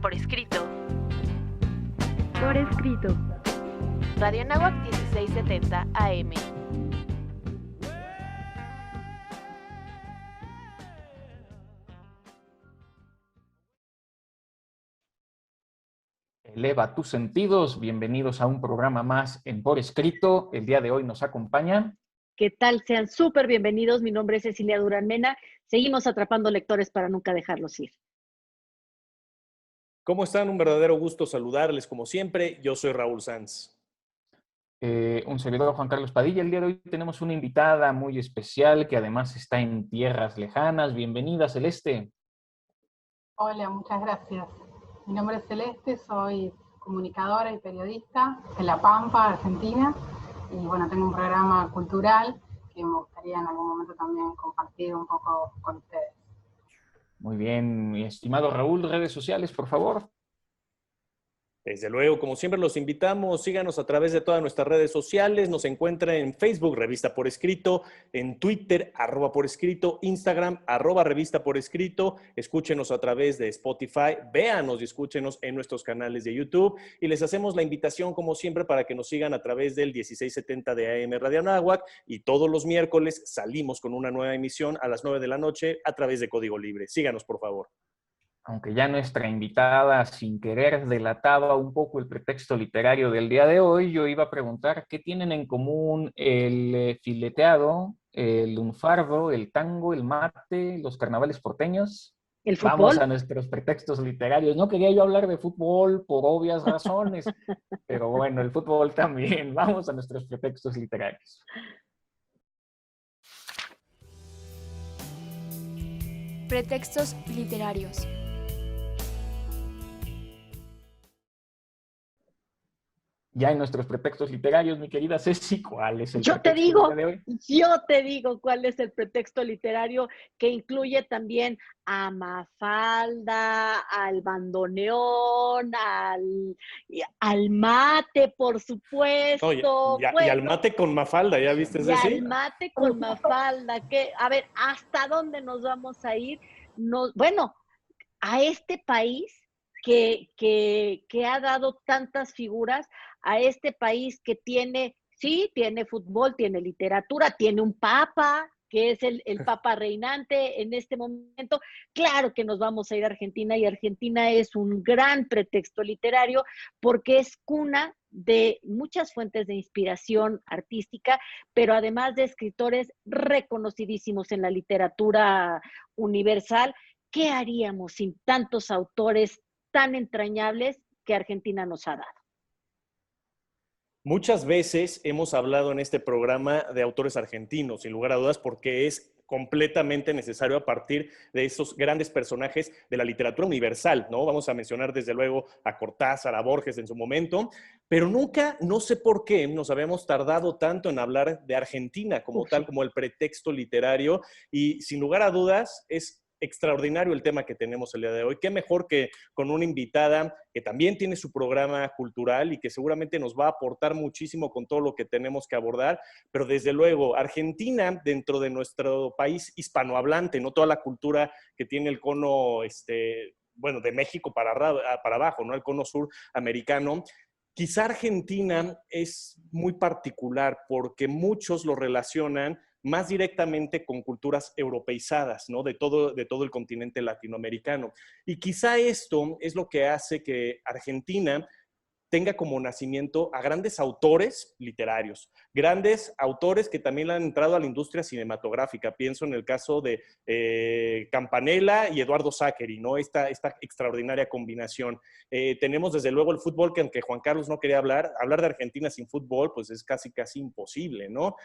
Por escrito. Por escrito. Radio Anáhuac 1670 AM. Eleva tus sentidos, bienvenidos a un programa más en Por Escrito. El día de hoy nos acompaña. ¿Qué tal? Sean súper bienvenidos. Mi nombre es Cecilia Durán Mena. Seguimos atrapando lectores para nunca dejarlos ir. ¿Cómo están? Un verdadero gusto saludarles como siempre. Yo soy Raúl Sanz. Un servidor, Juan Carlos Padilla. El día de hoy tenemos una invitada muy especial que además está en tierras lejanas. Bienvenida, Celeste. Hola, muchas gracias. Mi nombre es Celeste, soy comunicadora y periodista de La Pampa, Argentina. Y bueno, tengo un programa cultural que me gustaría en algún momento también compartir un poco con ustedes. Muy bien, mi estimado Raúl, redes sociales, por favor. Desde luego, como siempre los invitamos, síganos a través de todas nuestras redes sociales, nos encuentran en Facebook, Revista Por Escrito, en Twitter, @Por Escrito, Instagram, @Revista Por Escrito, escúchenos a través de Spotify, véanos y escúchenos en nuestros canales de YouTube y les hacemos la invitación, como siempre, para que nos sigan a través del 1670 de AM Radio Anáhuac y todos los miércoles salimos con una nueva emisión a las 9 de la noche a través de Código Libre. Síganos, por favor. Aunque ya nuestra invitada, sin querer, delataba un poco el pretexto literario del día de hoy, yo iba a preguntar qué tienen en común el fileteado, el lunfardo, el tango, el mate, los carnavales porteños. ¿El fútbol? Vamos a nuestros pretextos literarios. No quería yo hablar de fútbol por obvias razones, pero bueno, el fútbol también. Vamos a nuestros pretextos literarios. Pretextos literarios. Ya en nuestros pretextos literarios, mi querida Ceci, ¿cuál es el Yo te pretexto del día de hoy? digo cuál es el pretexto literario que incluye también a Mafalda, al bandoneón, al mate, por supuesto. No, y al mate con Mafalda, ¿ya viste, Ceci? Y al mate con Mafalda. Que, a ver, ¿hasta dónde nos vamos a ir? Bueno, a este país que ha dado tantas figuras, a este país que tiene fútbol, tiene literatura, tiene un papa, que es el papa reinante en este momento. Claro que nos vamos a ir a Argentina, y Argentina es un gran pretexto literario porque es cuna de muchas fuentes de inspiración artística, pero además de escritores reconocidísimos en la literatura universal. ¿Qué haríamos sin tantos autores tan entrañables que Argentina nos ha dado? Muchas veces hemos hablado en este programa de autores argentinos, sin lugar a dudas, porque es completamente necesario a partir de esos grandes personajes de la literatura universal, ¿no? Vamos a mencionar desde luego a Cortázar, a Borges en su momento, pero nunca, no sé por qué, nos habíamos tardado tanto en hablar de Argentina como tal, como el pretexto literario, y sin lugar a dudas es extraordinario el tema que tenemos el día de hoy. Qué mejor que con una invitada que también tiene su programa cultural y que seguramente nos va a aportar muchísimo con todo lo que tenemos que abordar, pero desde luego Argentina, dentro de nuestro país hispanohablante, no toda la cultura que tiene el cono, bueno, de México para abajo, ¿no? El cono sur americano. Quizá Argentina es muy particular porque muchos lo relacionan más directamente con culturas europeizadas, ¿no? De todo el continente latinoamericano. Y quizá esto es lo que hace que Argentina tenga como nacimiento a grandes autores literarios, grandes autores que también han entrado a la industria cinematográfica. Pienso en el caso de Campanella y Eduardo Zacheri, ¿no? Esta extraordinaria combinación. Tenemos desde luego el fútbol, que aunque Juan Carlos no quería hablar de Argentina sin fútbol, pues es casi imposible, ¿no?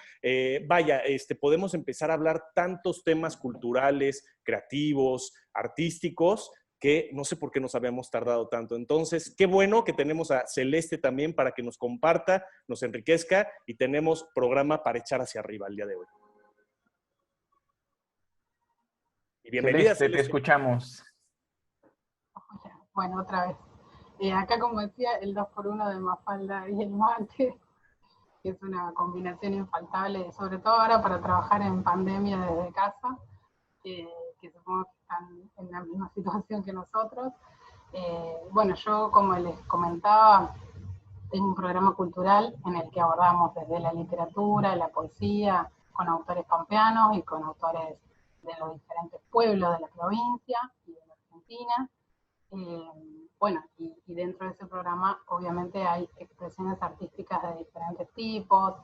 Podemos empezar a hablar tantos temas culturales, creativos, artísticos, que no sé por qué nos habíamos tardado tanto. Entonces, qué bueno que tenemos a Celeste también para que nos comparta, nos enriquezca, y tenemos programa para echar hacia arriba el día de hoy. Y bienvenida, Celeste, te escuchamos. Bueno, otra vez. Acá, como decía, el 2x1 de Mafalda y el mate, que es una combinación infaltable, sobre todo ahora para trabajar en pandemia desde casa, que supongo que están en la misma situación que nosotros. Bueno, yo como les comentaba, tengo un programa cultural en el que abordamos desde la literatura, la poesía, con autores pampeanos y con autores de los diferentes pueblos de la provincia y de la Argentina. Bueno, y dentro de ese programa obviamente hay expresiones artísticas de diferentes tipos,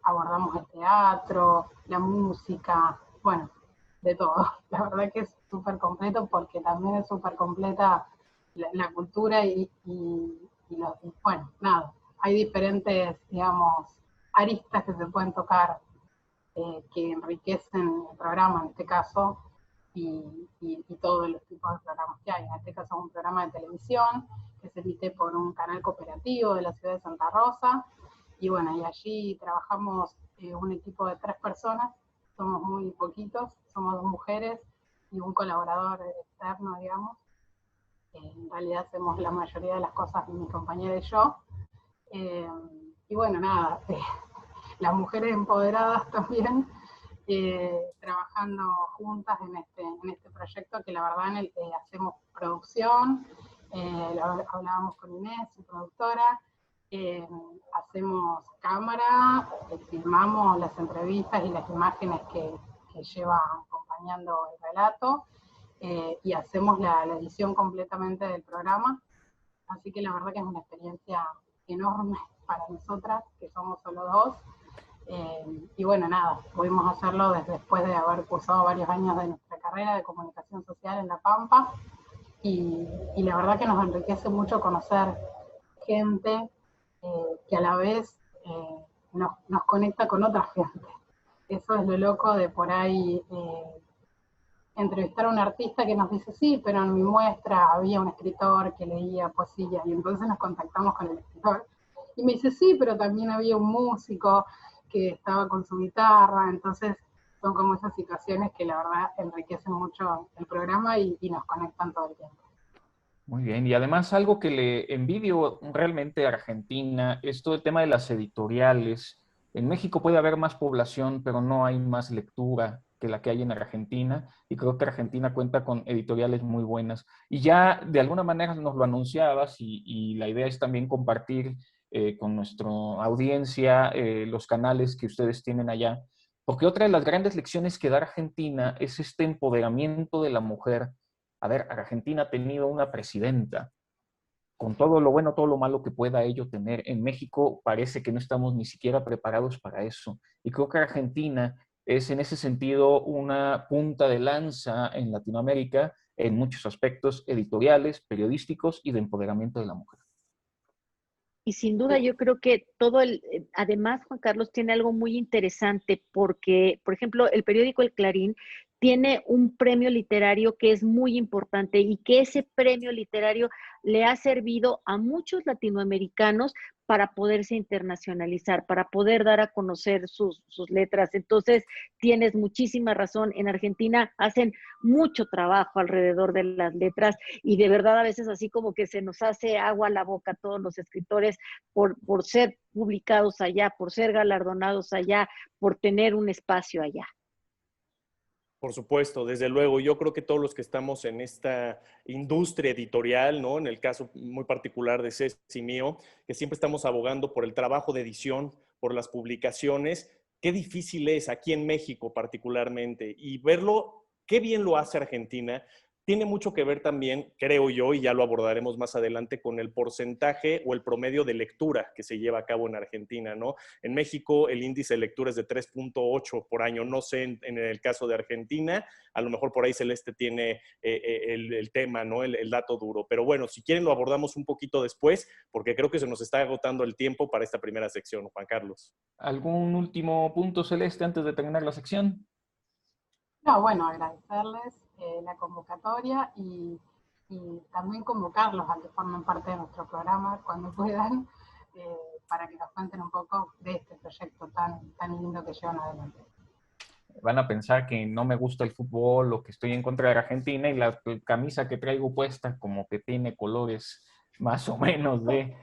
abordamos el teatro, la música, bueno, de todo. La verdad que es súper completo porque también es súper completa la cultura y bueno, nada, hay diferentes, digamos, aristas que se pueden tocar que enriquecen el programa en este caso y todos los tipos de programas que hay. En este caso es un programa de televisión que se emite por un canal cooperativo de la ciudad de Santa Rosa y bueno, y allí trabajamos un equipo de 3 personas, somos muy poquitos, somos 2 mujeres y un colaborador externo, digamos. En realidad hacemos la mayoría de las cosas mi compañera y yo. Y bueno, nada, las mujeres empoderadas también, trabajando juntas en este proyecto que la verdad en el que hacemos producción, hablábamos con Inés, su productora, hacemos cámara, filmamos las entrevistas y las imágenes que lleva acompañando el relato, y hacemos la edición completamente del programa, así que la verdad que es una experiencia enorme para nosotras, que somos solo 2, y bueno, nada, pudimos hacerlo después de haber cursado varios años de nuestra carrera de comunicación social en La Pampa, y la verdad que nos enriquece mucho conocer gente que a la vez nos conecta con otra gente. Eso es lo loco de por ahí entrevistar a un artista que nos dice, sí, pero en mi muestra había un escritor que leía poesía, y entonces nos contactamos con el escritor, y me dice, sí, pero también había un músico que estaba con su guitarra, entonces son como esas situaciones que la verdad enriquecen mucho el programa y nos conectan todo el tiempo. Muy bien, y además algo que le envidio realmente a Argentina es todo el tema de las editoriales. En México puede haber más población, pero no hay más lectura que la que hay en Argentina, y creo que Argentina cuenta con editoriales muy buenas. Y ya de alguna manera nos lo anunciabas, y la idea es también compartir con nuestra audiencia los canales que ustedes tienen allá, porque otra de las grandes lecciones que da Argentina es este empoderamiento de la mujer. A ver, Argentina ha tenido una presidenta, con todo lo bueno, todo lo malo que pueda ello tener. En México parece que no estamos ni siquiera preparados para eso. Y creo que Argentina es en ese sentido una punta de lanza en Latinoamérica en muchos aspectos editoriales, periodísticos y de empoderamiento de la mujer. Y sin duda yo creo que además Juan Carlos tiene algo muy interesante porque, por ejemplo, el periódico El Clarín tiene un premio literario que es muy importante y que ese premio literario le ha servido a muchos latinoamericanos para poderse internacionalizar, para poder dar a conocer sus letras. Entonces, tienes muchísima razón, en Argentina hacen mucho trabajo alrededor de las letras y de verdad a veces así como que se nos hace agua a la boca a todos los escritores por ser publicados allá, por ser galardonados allá, por tener un espacio allá. Por supuesto, desde luego. Yo creo que todos los que estamos en esta industria editorial, ¿no? En el caso muy particular de Ceci y mío, que siempre estamos abogando por el trabajo de edición, por las publicaciones, qué difícil es aquí en México particularmente. Y verlo, qué bien lo hace Argentina, tiene mucho que ver también, creo yo, y ya lo abordaremos más adelante, con el porcentaje o el promedio de lectura que se lleva a cabo en Argentina, ¿no? En México el índice de lectura es de 3.8 por año, no sé en el caso de Argentina, a lo mejor por ahí Celeste tiene el tema, ¿no? El dato duro, pero bueno, si quieren lo abordamos un poquito después, porque creo que se nos está agotando el tiempo para esta primera sección, Juan Carlos. ¿Algún último punto, Celeste, antes de terminar la sección? No, bueno, agradecerles la convocatoria y también convocarlos a que formen parte de nuestro programa cuando puedan, para que nos cuenten un poco de este proyecto tan lindo que llevan adelante. Van a pensar que no me gusta el fútbol o que estoy en contra de Argentina, y la camisa que traigo puesta como que tiene colores más o menos de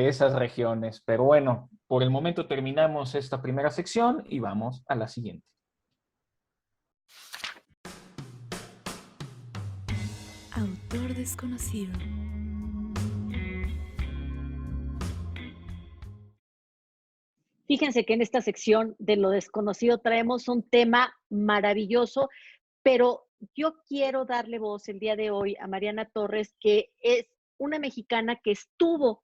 esas regiones. Pero bueno, por el momento terminamos esta primera sección y vamos a la siguiente. Autor desconocido. Fíjense que en esta sección de lo desconocido traemos un tema maravilloso, pero yo quiero darle voz el día de hoy a Mariana Torres, que es una mexicana que estuvo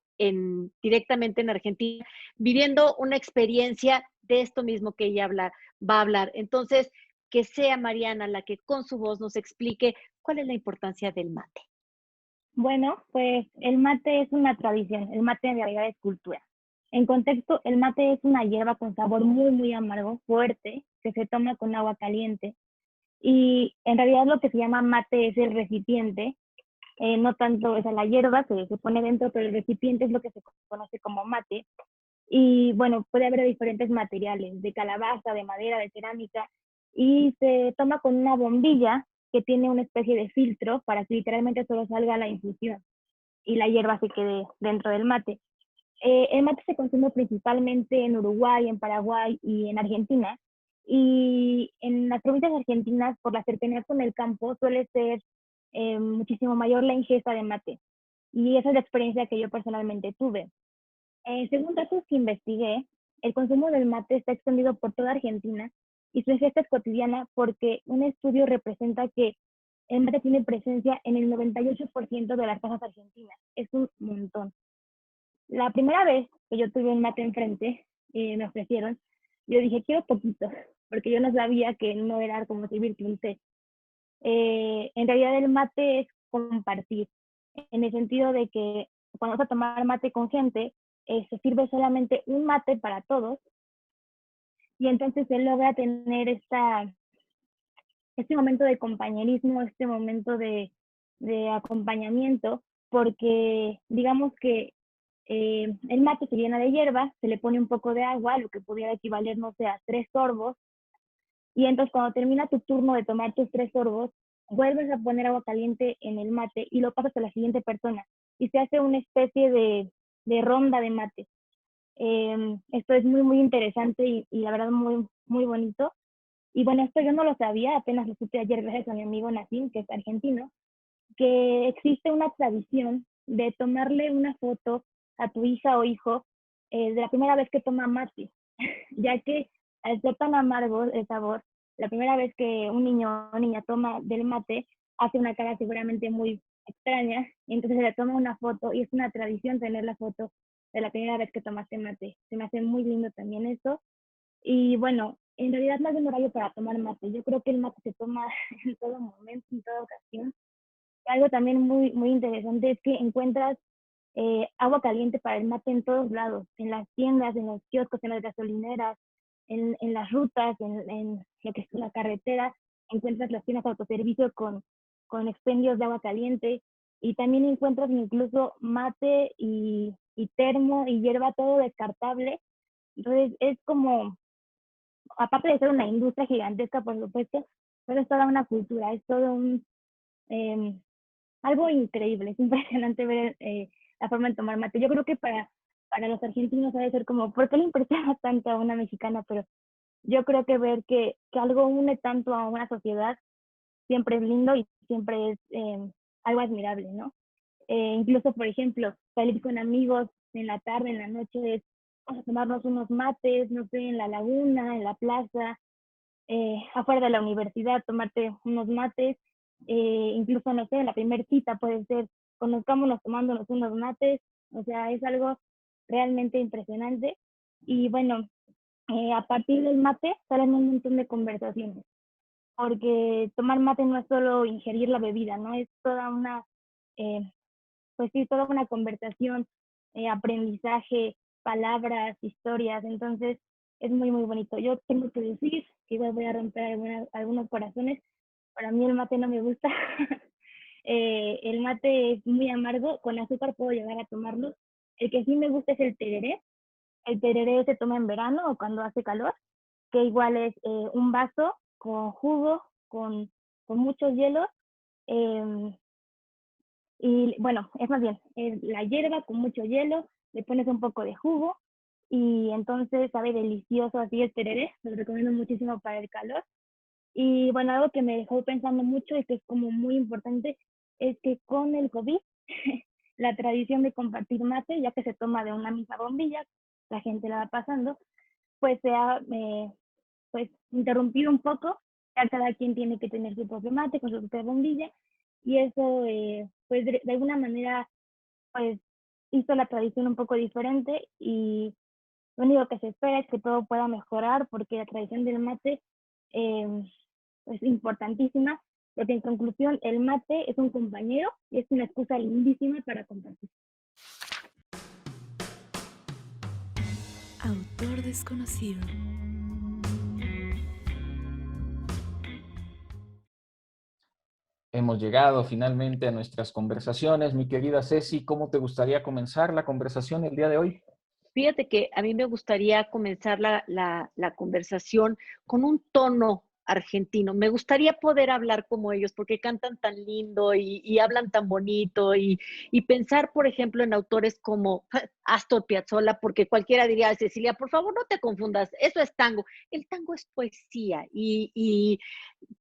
directamente en Argentina, viviendo una experiencia de esto mismo que ella va a hablar. Entonces, que sea Mariana la que con su voz nos explique cuál es la importancia del mate. Bueno, pues el mate es una tradición, el mate en realidad es cultura. En contexto, el mate es una hierba con sabor muy amargo, fuerte, que se toma con agua caliente. Y en realidad lo que se llama mate es el recipiente, no tanto, o sea, la hierba se pone dentro, pero el recipiente es lo que se conoce como mate. Y bueno, puede haber diferentes materiales, de calabaza, de madera, de cerámica, y se toma con una bombilla que tiene una especie de filtro para que literalmente solo salga la infusión y la hierba se quede dentro del mate. El mate se consume principalmente en Uruguay, en Paraguay y en Argentina. Y en las provincias argentinas, por la cercanía con el campo, suele ser muchísimo mayor la ingesta de mate. Y esa es la experiencia que yo personalmente tuve. Según datos que investigué, el consumo del mate está extendido por toda Argentina y su ingesta es cotidiana porque un estudio representa que el mate tiene presencia en el 98% de las casas argentinas. Es un montón. La primera vez que yo tuve un mate enfrente, me ofrecieron, yo dije, quiero poquito, porque yo no sabía que no era como servirte un té. En realidad el mate es compartir, en el sentido de que cuando vas a tomar mate con gente, se sirve solamente un mate para todos, y entonces se logra tener este momento de compañerismo, este momento de acompañamiento, porque digamos que el mate se llena de hierba, se le pone un poco de agua, lo que pudiera equivaler, no sé, a 3 sorbos, y entonces cuando termina tu turno de tomar tus 3 sorbos, vuelves a poner agua caliente en el mate y lo pasas a la siguiente persona, y se hace una especie de ronda de mate. Esto es muy interesante y la verdad muy bonito. Y bueno, esto yo no lo sabía, apenas lo supe ayer gracias a mi amigo Nacim, que es argentino, que existe una tradición de tomarle una foto a tu hija o hijo de la primera vez que toma mate, ya que al ser tan amargo el sabor, la primera vez que un niño o niña toma del mate, hace una cara seguramente muy extraña, y entonces se le toma una foto, y es una tradición tener la foto de la primera vez que tomaste mate. Se me hace muy lindo también eso. Y bueno, en realidad no hay un horario para tomar mate. Yo creo que el mate se toma en todo momento, en toda ocasión. Algo también muy interesante es que encuentras agua caliente para el mate en todos lados, en las tiendas, en los kioscos, en las gasolineras, en las rutas, en lo que es la carretera, encuentras las tiendas de autoservicio con expendios de agua caliente, y también encuentras incluso mate y termo y hierba, todo descartable. Entonces es como, aparte de ser una industria gigantesca, por supuesto, pero es toda una cultura, es todo algo increíble, es impresionante ver la forma de tomar mate. Yo creo que para los argentinos debe ser como, ¿por qué le impresiona tanto a una mexicana? Pero yo creo que ver que algo une tanto a una sociedad siempre es lindo y siempre es algo admirable, ¿no? Incluso, por ejemplo, salir con amigos en la tarde, en la noche, vamos a tomarnos unos mates, no sé, en la laguna, en la plaza, afuera de la universidad, tomarte unos mates, incluso, no sé, en la primera cita puede ser, conozcámonos tomándonos unos mates, o sea, es algo realmente impresionante. Y bueno, a partir del mate salen un montón de conversaciones, porque tomar mate no es solo ingerir la bebida, ¿no? Es toda una, pues sí, toda una conversación, aprendizaje, palabras, historias. Entonces es muy bonito. Yo tengo que decir que igual voy a romper algunos corazones. Para mí el mate no me gusta. El mate es muy amargo, con azúcar puedo llegar a tomarlo. El que sí me gusta es el tereré. El tereré se toma en verano o cuando hace calor, que igual es un vaso con jugo, con muchos hielos, y bueno, es más bien, es la hierba con mucho hielo, le pones un poco de jugo y entonces sabe delicioso así el tereré, lo recomiendo muchísimo para el calor. Y bueno, algo que me dejó pensando mucho y que es como muy importante es que con el COVID, la tradición de compartir mate, ya que se toma de una misma bombilla, la gente la va pasando, pues se ha pues, interrumpido un poco, ya cada quien tiene que tener su propio mate con su propia bombilla, y eso, pues de alguna manera, pues hizo la tradición un poco diferente, y lo único que se espera es que todo pueda mejorar, porque la tradición del mate es importantísima, porque en conclusión el mate es un compañero y es una excusa lindísima para compartir. Autor desconocido. Hemos llegado finalmente a nuestras conversaciones. Mi querida Ceci, ¿cómo te gustaría comenzar la conversación el día de hoy? Fíjate que a mí me gustaría comenzar la conversación con un tono argentino. Me gustaría poder hablar como ellos porque cantan tan lindo y hablan tan bonito y pensar, por ejemplo, en autores como Astor Piazzolla, porque cualquiera diría, Cecilia, por favor, no te confundas, eso es tango. El tango es poesía y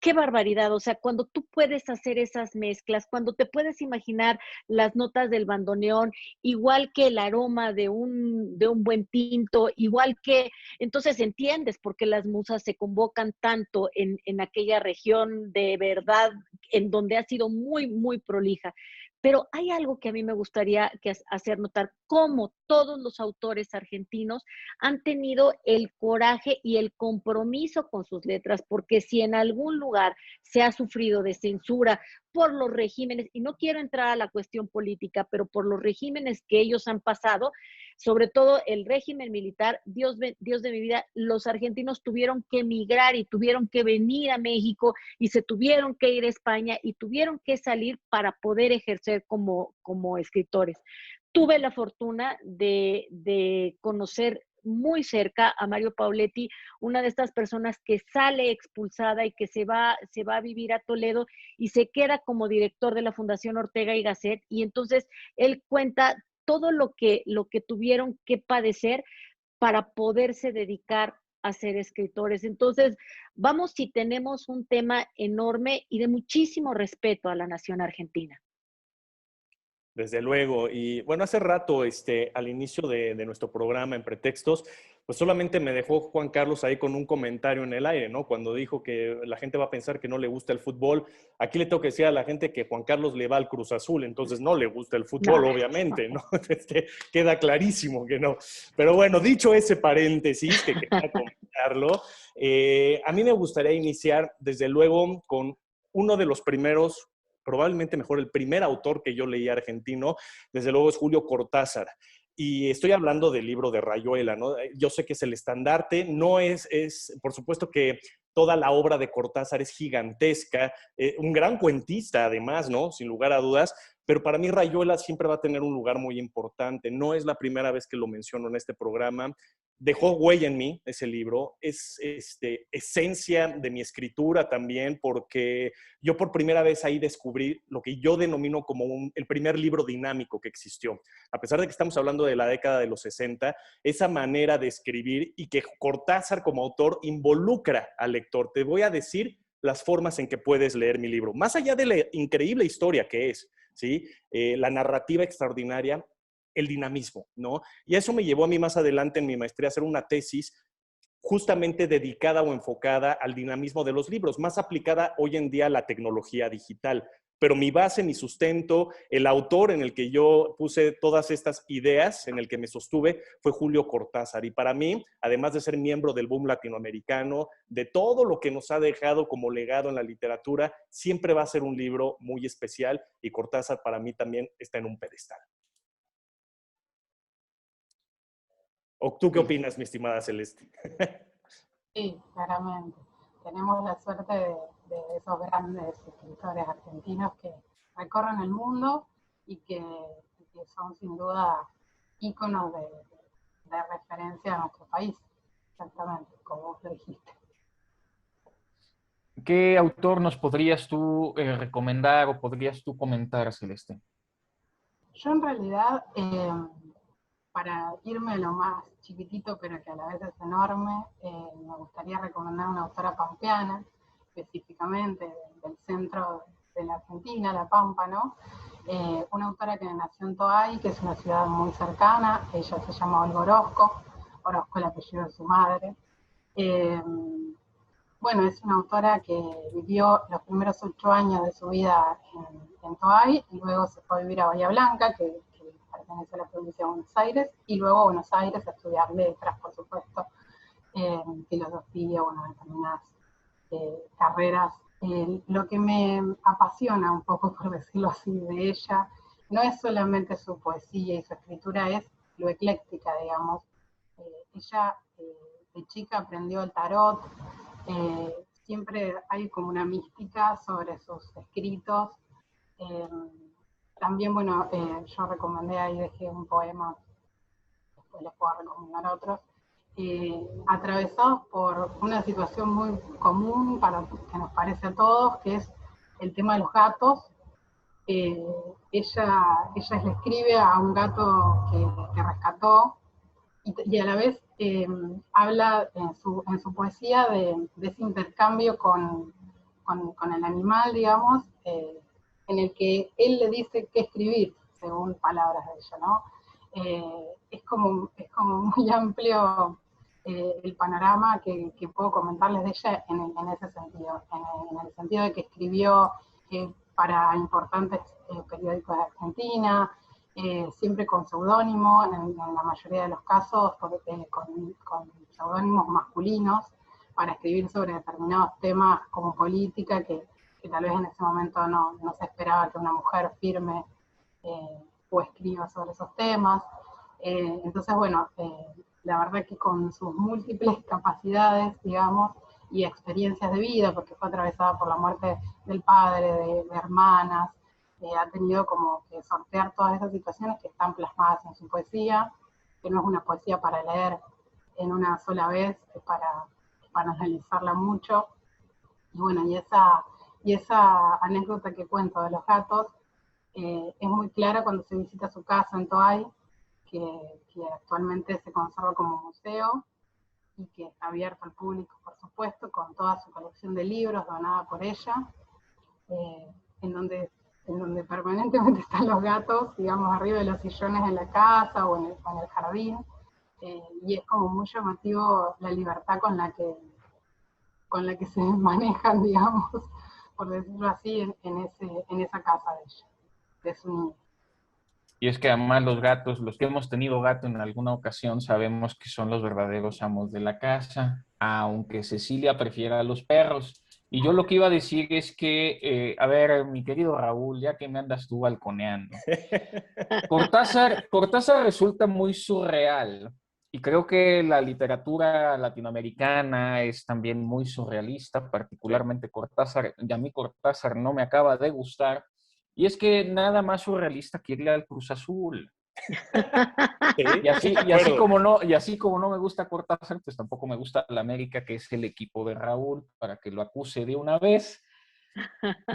qué barbaridad, o sea, cuando tú puedes hacer esas mezclas, cuando te puedes imaginar las notas del bandoneón, igual que el aroma de un buen tinto, igual que, entonces entiendes por qué las musas se convocan tanto en aquella región de verdad, en donde ha sido muy, muy prolija. Pero hay algo que a mí me gustaría hacer notar, cómo todos los autores argentinos han tenido el coraje y el compromiso con sus letras, porque si en algún lugar se ha sufrido de censura por los regímenes, y no quiero entrar a la cuestión política, pero por los regímenes que ellos han pasado, sobre todo el régimen militar, Dios de mi vida, los argentinos tuvieron que emigrar y tuvieron que venir a México y se tuvieron que ir a España y tuvieron que salir para poder ejercer como escritores. Tuve la fortuna de conocer muy cerca a Mario Pauletti, una de estas personas que sale expulsada y que se va a vivir a Toledo y se queda como director de la Fundación Ortega y Gasset, y entonces él cuenta todo lo que tuvieron que padecer para poderse dedicar a ser escritores. Entonces, vamos, si tenemos un tema enorme y de muchísimo respeto a la nación argentina. Desde luego. Y bueno, hace rato, al inicio de nuestro programa en Pretextos, pues solamente me dejó Juan Carlos ahí con un comentario en el aire, ¿no? Cuando dijo que la gente va a pensar que no le gusta el fútbol. Aquí le tengo que decir a la gente que Juan Carlos le va al Cruz Azul, entonces no le gusta el fútbol, No. obviamente, ¿no? Queda clarísimo que no. Pero bueno, dicho ese paréntesis, que quería comentarlo, a mí me gustaría iniciar, desde luego, con uno de los primeros, probablemente mejor el primer autor que yo leí argentino, desde luego es Julio Cortázar. Y estoy hablando del libro de Rayuela, ¿no? Yo sé que es el estandarte, no es por supuesto que toda la obra de Cortázar es gigantesca, un gran cuentista además, ¿no? Sin lugar a dudas, pero para mí Rayuela siempre va a tener un lugar muy importante. No es la primera vez que lo menciono en este programa. Dejó huella en mí ese libro, es esencia de mi escritura también, porque yo por primera vez ahí descubrí lo que yo denomino como el primer libro dinámico que existió. A pesar de que estamos hablando de la década de los 60, esa manera de escribir y que Cortázar como autor involucra al lector. Te voy a decir las formas en que puedes leer mi libro. Más allá de la increíble historia que es, ¿sí? La narrativa extraordinaria, el dinamismo, ¿no? Y eso me llevó a mí más adelante en mi maestría a hacer una tesis justamente dedicada o enfocada al dinamismo de los libros, más aplicada hoy en día a la tecnología digital. Pero mi base, mi sustento, el autor en el que yo puse todas estas ideas, en el que me sostuve, fue Julio Cortázar. Y para mí, además de ser miembro del boom latinoamericano, de todo lo que nos ha dejado como legado en la literatura, siempre va a ser un libro muy especial y Cortázar para mí también está en un pedestal. ¿O tú qué opinas, mi estimada Celeste? Sí, claramente. Tenemos la suerte de esos grandes escritores argentinos que recorren el mundo y que son sin duda íconos de referencia a nuestro país. Exactamente, como vos lo dijiste. ¿Qué autor nos podrías tú recomendar o podrías tú comentar, Celeste? Yo en realidad, para irme a lo más chiquitito, pero que a la vez es enorme, me gustaría recomendar una autora pampeana, específicamente del centro de la Argentina, La Pampa, ¿no? Una autora que nació en Toay, que es una ciudad muy cercana. Ella se llama Olga Orozco, el apellido de su madre. Bueno, es una autora que vivió los primeros 8 años de su vida en Toay, y luego se fue a vivir a Bahía Blanca, que pertenece a la provincia de Buenos Aires, y luego a Buenos Aires a estudiar letras, por supuesto, filosofía, bueno, determinadas carreras. Lo que me apasiona un poco, por decirlo así, de ella, no es solamente su poesía y su escritura, es lo ecléctica, digamos. Ella de chica aprendió el tarot, siempre hay como una mística sobre sus escritos. También, bueno, yo recomendé ahí, dejé un poema, después les puedo recomendar otros, atravesados por una situación muy común que nos parece a todos, que es el tema de los gatos. Ella le escribe a un gato que rescató, y a la vez habla en su poesía de ese intercambio con el animal, digamos, en el que él le dice qué escribir, según palabras de ella, ¿no? Es como muy amplio el panorama que puedo comentarles de ella en ese sentido, en el sentido de que escribió para importantes periódicos de Argentina, siempre con seudónimo, en la mayoría de los casos con seudónimos masculinos, para escribir sobre determinados temas como política, que tal vez en ese momento no se esperaba que una mujer firme o escriba sobre esos temas. Entonces, bueno, la verdad que con sus múltiples capacidades, digamos, y experiencias de vida, porque fue atravesada por la muerte del padre, de hermanas, ha tenido como que sortear todas esas situaciones que están plasmadas en su poesía, que no es una poesía para leer en una sola vez, es para analizarla mucho. Y bueno, y esa anécdota que cuento de los gatos es muy clara cuando se visita su casa en Toay, que actualmente se conserva como museo y que está abierto al público, por supuesto, con toda su colección de libros donada por ella, en donde permanentemente están los gatos, digamos, arriba de los sillones en la casa o en el jardín, y es como muy llamativo la libertad con la que se manejan, digamos, por decirlo así, en esa casa de ella, de su niña. Y es que además los gatos, los que hemos tenido gato en alguna ocasión, sabemos que son los verdaderos amos de la casa, aunque Cecilia prefiera a los perros. Y yo lo que iba a decir es que, a ver, mi querido Raúl, ya que me andas tú balconeando, Cortázar resulta muy surreal. Y creo que la literatura latinoamericana es también muy surrealista, particularmente Cortázar. Y a mí Cortázar no me acaba de gustar. Y es que nada más surrealista que irle al Cruz Azul. Sí, Y así como no me gusta Cortázar, pues tampoco me gusta la América, que es el equipo de Raúl, para que lo acuse de una vez.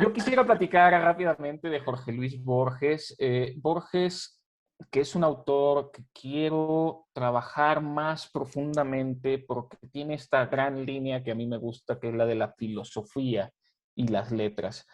Yo quisiera platicar rápidamente de Jorge Luis Borges. Borges, que es un autor que quiero trabajar más profundamente porque tiene esta gran línea que a mí me gusta, que es la de la filosofía y las letras.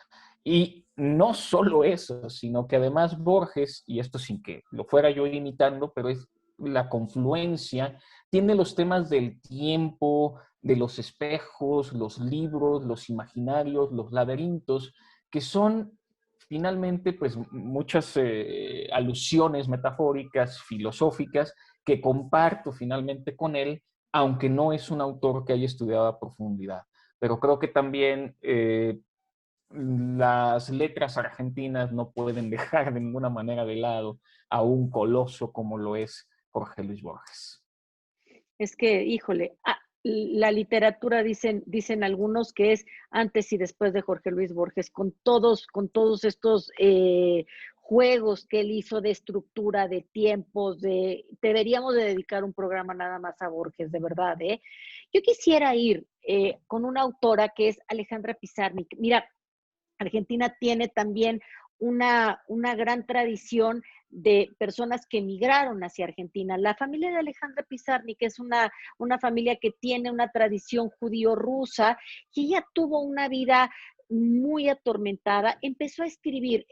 Y no solo eso, sino que además Borges, y esto sin que lo fuera yo imitando, pero es la confluencia, tiene los temas del tiempo, de los espejos, los libros, los imaginarios, los laberintos, que son finalmente pues muchas alusiones metafóricas, filosóficas, que comparto finalmente con él, aunque no es un autor que haya estudiado a profundidad. Pero creo que también las letras argentinas no pueden dejar de ninguna manera de lado a un coloso como lo es Jorge Luis Borges. Es que, híjole, la literatura dicen algunos que es antes y después de Jorge Luis Borges, con todos estos juegos que él hizo de estructura, de tiempos, deberíamos de dedicar un programa nada más a Borges, de verdad, ¿eh? Yo quisiera ir con una autora que es Alejandra Pizarnik. Mira, Argentina tiene también una gran tradición de personas que emigraron hacia Argentina. La familia de Alejandra Pizarnik es una familia que tiene una tradición judío-rusa, y ella tuvo una vida muy atormentada, empezó a escribir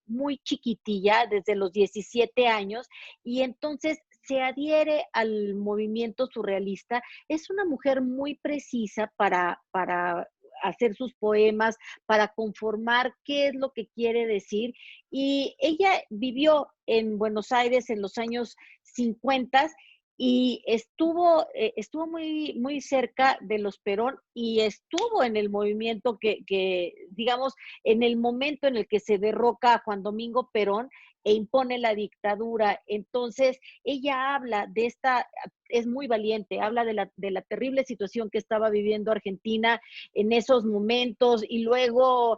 muy chiquitilla, desde los 17 años, y entonces se adhiere al movimiento surrealista. Es una mujer muy precisa para hacer sus poemas, para conformar qué es lo que quiere decir. Y ella vivió en Buenos Aires en los años 50 y estuvo muy, muy cerca de los Perón y estuvo en el movimiento digamos, en el momento en el que se derroca a Juan Domingo Perón e impone la dictadura. Entonces, ella habla de es muy valiente, habla de la terrible situación que estaba viviendo Argentina en esos momentos y luego,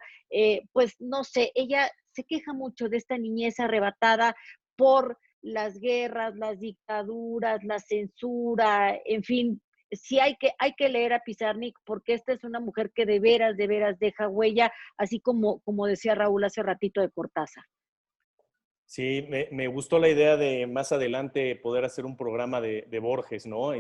pues no sé, ella se queja mucho de esta niñez arrebatada por las guerras, las dictaduras, la censura, en fin, sí hay que leer a Pizarnik porque esta es una mujer que de veras deja huella, así como decía Raúl hace ratito de Cortázar. Sí, me gustó la idea de más adelante poder hacer un programa de Borges, ¿no?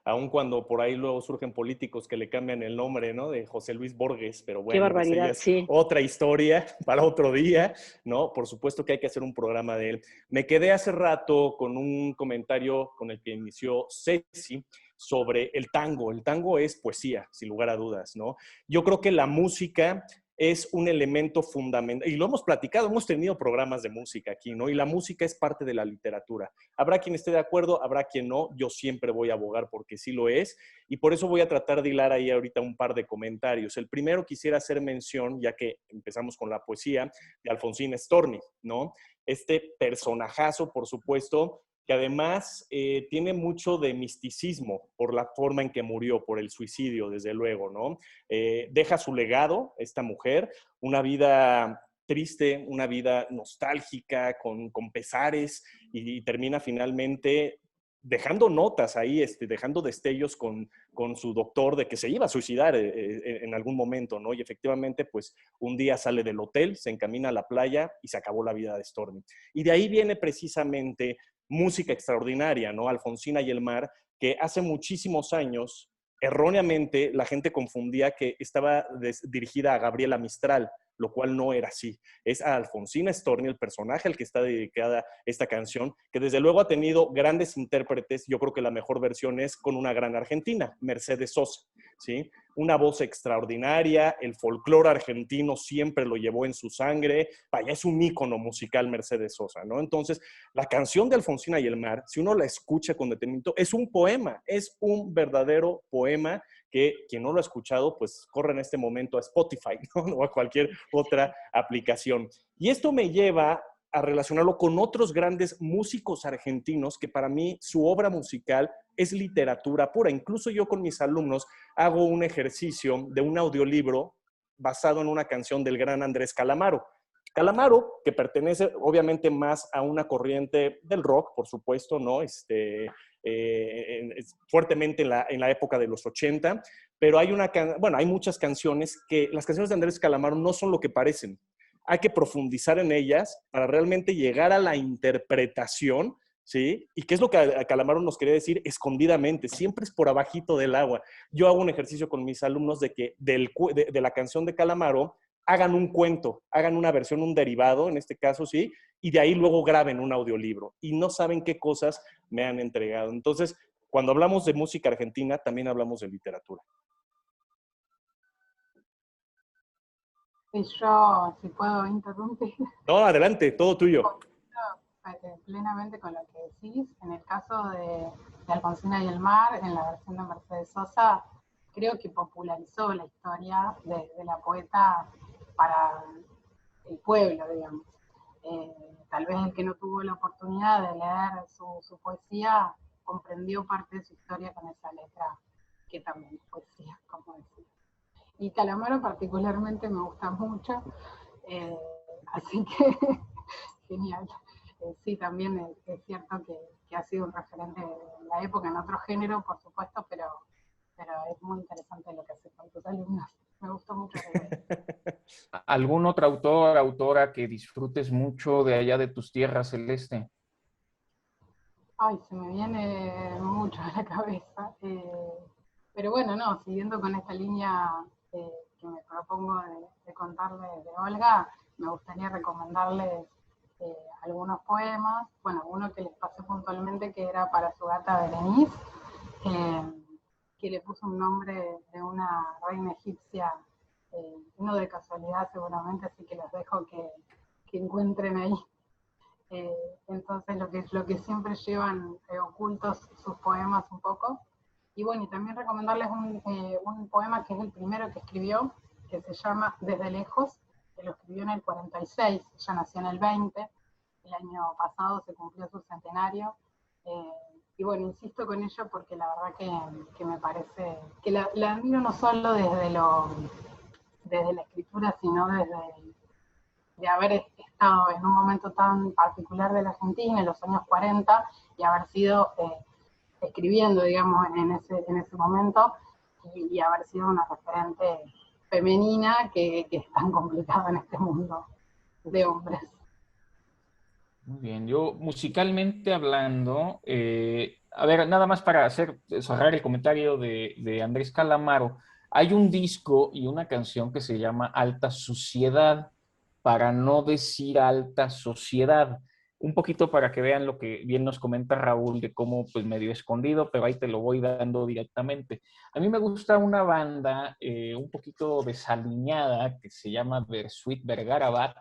Aun cuando por ahí luego surgen políticos que le cambian el nombre, ¿no? De José Luis Borges, pero Qué bueno, esa ya barbaridad, es sí. otra historia para otro día, ¿no? Por supuesto que hay que hacer un programa de él. Me quedé hace rato con un comentario con el que inició Ceci sobre el tango. El tango es poesía, sin lugar a dudas, ¿no? Yo creo que la música es un elemento fundamental, y lo hemos platicado, hemos tenido programas de música aquí, ¿no? Y la música es parte de la literatura. Habrá quien esté de acuerdo, habrá quien no, yo siempre voy a abogar porque sí lo es, y por eso voy a tratar de hilar ahí ahorita un par de comentarios. El primero quisiera hacer mención, ya que empezamos con la poesía, de Alfonsín Storni, ¿no? Este personajazo, por supuesto, que además tiene mucho de misticismo por la forma en que murió, por el suicidio, desde luego, ¿no? Deja su legado, esta mujer, una vida triste, una vida nostálgica, con pesares, y termina finalmente dejando notas ahí, dejando destellos con su doctor de que se iba a suicidar en algún momento, ¿no? Y efectivamente, pues un día sale del hotel, se encamina a la playa y se acabó la vida de Storni. Y de ahí viene precisamente música extraordinaria, ¿no? Alfonsina y el mar, que hace muchísimos años, erróneamente, la gente confundía que estaba dirigida a Gabriela Mistral, lo cual no era así. Es a Alfonsina Storni, el personaje al que está dedicada esta canción, que desde luego ha tenido grandes intérpretes. Yo creo que la mejor versión es con una gran argentina, Mercedes Sosa, ¿sí? Una voz extraordinaria, el folclore argentino siempre lo llevó en su sangre, vaya, es un ícono musical Mercedes Sosa, ¿no? Entonces, la canción de Alfonsina y el mar, si uno la escucha con detenimiento, es un poema, es un verdadero poema que quien no lo ha escuchado, pues corre en este momento a Spotify, ¿no? O a cualquier otra aplicación. Y esto me lleva a relacionarlo con otros grandes músicos argentinos que para mí su obra musical es literatura pura. Incluso yo con mis alumnos hago un ejercicio de un audiolibro basado en una canción del gran Andrés Calamaro. Calamaro, que pertenece obviamente más a una corriente del rock, por supuesto, ¿no? Fuertemente en la época de los 80, pero hay muchas canciones que las canciones de Andrés Calamaro no son lo que parecen. Hay que profundizar en ellas para realmente llegar a la interpretación, ¿sí? Y qué es lo que Calamaro nos quería decir escondidamente, siempre es por abajito del agua. Yo hago un ejercicio con mis alumnos de que de la canción de Calamaro hagan un cuento, hagan una versión, un derivado, en este caso, sí, y de ahí luego graben un audiolibro. Y no saben qué cosas me han entregado. Entonces, cuando hablamos de música argentina, también hablamos de literatura. Y yo, si puedo interrumpir. No, adelante, todo tuyo. Plenamente con lo que decís. En el caso de Alfonsina y el mar, en la versión de Mercedes Sosa, creo que popularizó la historia de la poeta para el pueblo, digamos. Tal vez el que no tuvo la oportunidad de leer su poesía comprendió parte de su historia con esa letra, que también es poesía, como decía. Y Calamaro particularmente me gusta mucho, así que genial. Sí, también es cierto que ha sido un referente en la época, en otro género, por supuesto, pero es muy interesante lo que hace con tus alumnos. Me gustó mucho. ¿Algún otro autor, autora que disfrutes mucho de allá de tus tierras, Celeste? Ay, se me viene mucho a la cabeza. Pero bueno, no, siguiendo con esta línea que me propongo de contarles de Olga, me gustaría recomendarles algunos poemas. Bueno, uno que les pasé puntualmente, que era para su gata Berenice, que le puso un nombre de una reina egipcia, no de casualidad seguramente, así que los dejo que encuentren ahí. Entonces lo que siempre llevan ocultos sus poemas un poco. Y bueno, y también recomendarles un poema que es el primero que escribió, que se llama Desde Lejos, que lo escribió en el 46, ella nació en el 20, el año pasado se cumplió su centenario. Y bueno, insisto con ello porque la verdad que me parece, que la admiro no solo desde la escritura, sino de haber estado en un momento tan particular de la Argentina, en los años 40, y haber sido escribiendo, digamos, en ese momento, y haber sido una referente femenina que es tan complicado en este mundo de hombres. Muy bien, yo musicalmente hablando, a ver, nada más para cerrar el comentario de Andrés Calamaro, hay un disco y una canción que se llama Alta Suciedad, para no decir alta sociedad. Un poquito para que vean lo que bien nos comenta Raúl de cómo pues medio escondido, pero ahí te lo voy dando directamente. A mí me gusta una banda un poquito desaliñada que se llama Versuit Vergarabat,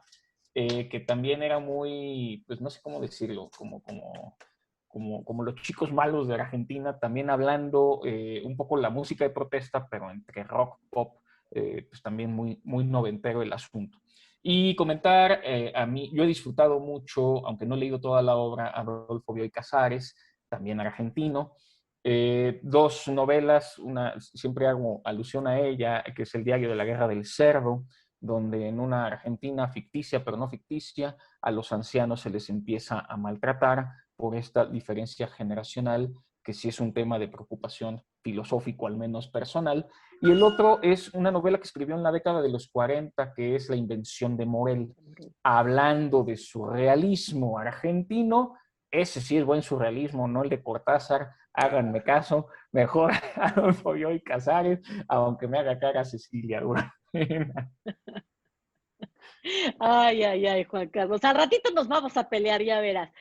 que también era muy, pues no sé cómo decirlo, como los chicos malos de la Argentina, también hablando un poco la música de protesta, pero entre rock, pop, pues también muy, muy noventero el asunto. Y comentar, a mí, yo he disfrutado mucho, aunque no he leído toda la obra, a Rodolfo Bioy Casares, también argentino. Dos novelas, una, siempre hago alusión a ella, que es El diario de la guerra del cerdo, donde en una Argentina ficticia, pero no ficticia, a los ancianos se les empieza a maltratar por esta diferencia generacional, que sí es un tema de preocupación filosófico, al menos personal. Y el otro es una novela que escribió en la década de los 40, que es La invención de Morel, hablando de surrealismo argentino. Ese sí es buen surrealismo, no el de Cortázar, háganme caso, mejor Adolfo Bioy Casares, aunque me haga cara Cecilia. Ay, Juan Carlos. Al ratito nos vamos a pelear, ya verás.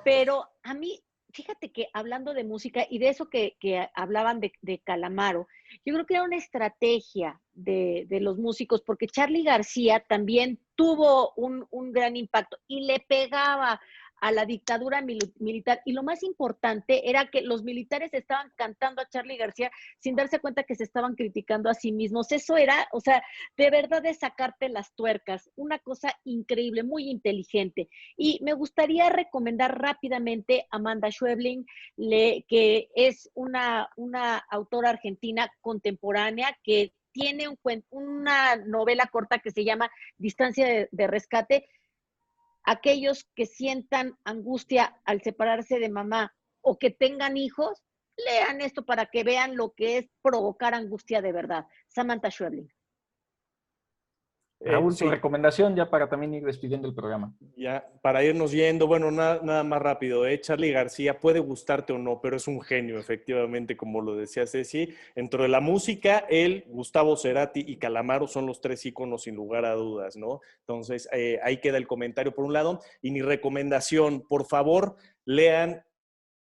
Pero a mí, fíjate que hablando de música y de eso que hablaban de Calamaro, yo creo que era una estrategia de los músicos, porque Charly García también tuvo un gran impacto y le pegaba a la dictadura militar. Y lo más importante era que los militares estaban cantando a Charly García sin darse cuenta que se estaban criticando a sí mismos. Eso era, o sea, de verdad de sacarte las tuercas, una cosa increíble, muy inteligente. Y me gustaría recomendar rápidamente a Amanda Schweblin, que es una autora argentina contemporánea que tiene una novela corta que se llama Distancia de Rescate. Aquellos que sientan angustia al separarse de mamá o que tengan hijos, lean esto para que vean lo que es provocar angustia de verdad. Samantha Schweblin. Raúl, Sí. tu recomendación ya para también ir despidiendo el programa. Ya, para irnos yendo, bueno, nada más rápido, Charly García puede gustarte o no, pero es un genio, efectivamente, como lo decía Ceci. Dentro de la música, él, Gustavo Cerati y Calamaro son los tres íconos sin lugar a dudas, ¿no? Entonces, ahí queda el comentario por un lado. Y mi recomendación, por favor, lean.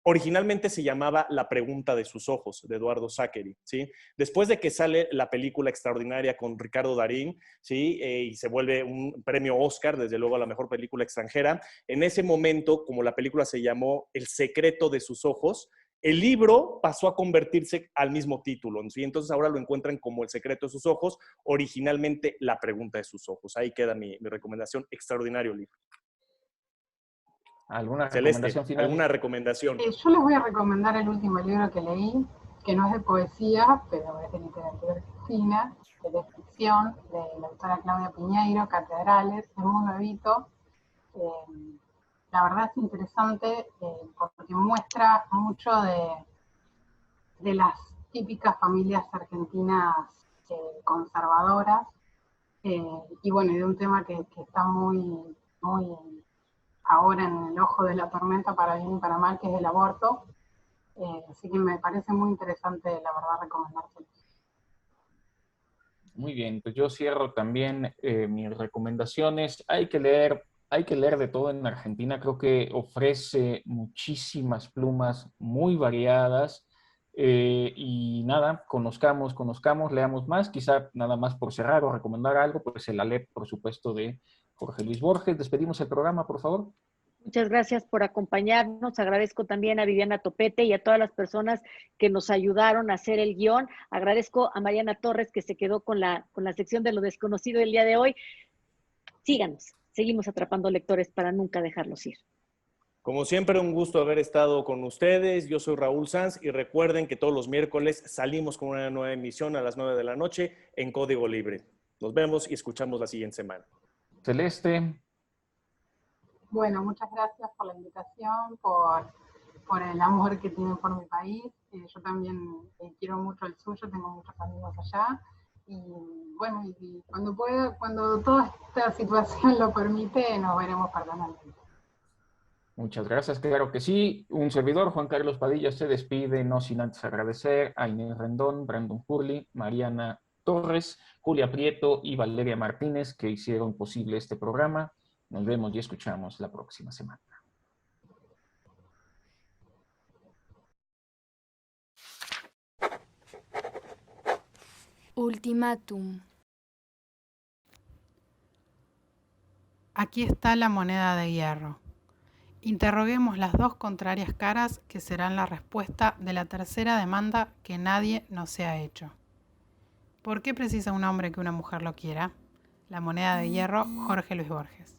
Originalmente se llamaba La pregunta de sus ojos, de Eduardo Saccheri, ¿sí? Después de que sale la película extraordinaria con Ricardo Darín, ¿sí? Y se vuelve un premio Oscar, desde luego a la mejor película extranjera, en ese momento, como la película se llamó El secreto de sus ojos, el libro pasó a convertirse al mismo título, ¿sí? Entonces ahora lo encuentran como El secreto de sus ojos, originalmente La pregunta de sus ojos. Ahí queda mi recomendación, extraordinario libro. ¿Alguna Celeste, recomendación final? ¿alguna recomendación? Yo les voy a recomendar el último libro que leí, que no es de poesía, pero es de literatura argentina, es de ficción, de la autora Claudia Piñeiro, Catedrales, es muy nuevito. La verdad es interesante porque muestra mucho de las típicas familias argentinas conservadoras, y bueno, y de un tema que está muy ahora en el ojo de la tormenta, para bien y para mal, que es el aborto. Así que me parece muy interesante, la verdad, recomendárselo. Muy bien, pues yo cierro también mis recomendaciones. Hay que leer de todo en Argentina. Creo que ofrece muchísimas plumas muy variadas. Y nada, conozcamos, leamos más. Quizá nada más por cerrar o recomendar algo, pues el Alep, por supuesto, de Jorge Luis Borges. Despedimos el programa, por favor. Muchas gracias por acompañarnos. Agradezco también a Viviana Topete y a todas las personas que nos ayudaron a hacer el guión. Agradezco a Mariana Torres que se quedó con la sección de lo desconocido el día de hoy. Síganos, seguimos atrapando lectores para nunca dejarlos ir. Como siempre, un gusto haber estado con ustedes. Yo soy Raúl Sanz y recuerden que todos los miércoles salimos con una nueva emisión a las 9 de la noche en Código Libre. Nos vemos y escuchamos la siguiente semana. Celeste. Bueno, muchas gracias por la invitación, por el amor que tienen por mi país. Yo también quiero mucho el suyo, tengo muchos amigos allá. Y bueno, y cuando pueda, cuando toda esta situación lo permite, nos veremos personalmente. Muchas gracias, claro que sí. Un servidor, Juan Carlos Padilla, se despide, no sin antes agradecer a Inés Rendón, Brandon Hurley, Mariana Torres, Julia Prieto y Valeria Martínez, que hicieron posible este programa. Nos vemos y escuchamos la próxima semana. Ultimátum. Aquí está la moneda de hierro. Interroguemos las dos contrarias caras que serán la respuesta de la tercera demanda que nadie nos se ha hecho. ¿Por qué precisa un hombre que una mujer lo quiera? La moneda de hierro, Jorge Luis Borges.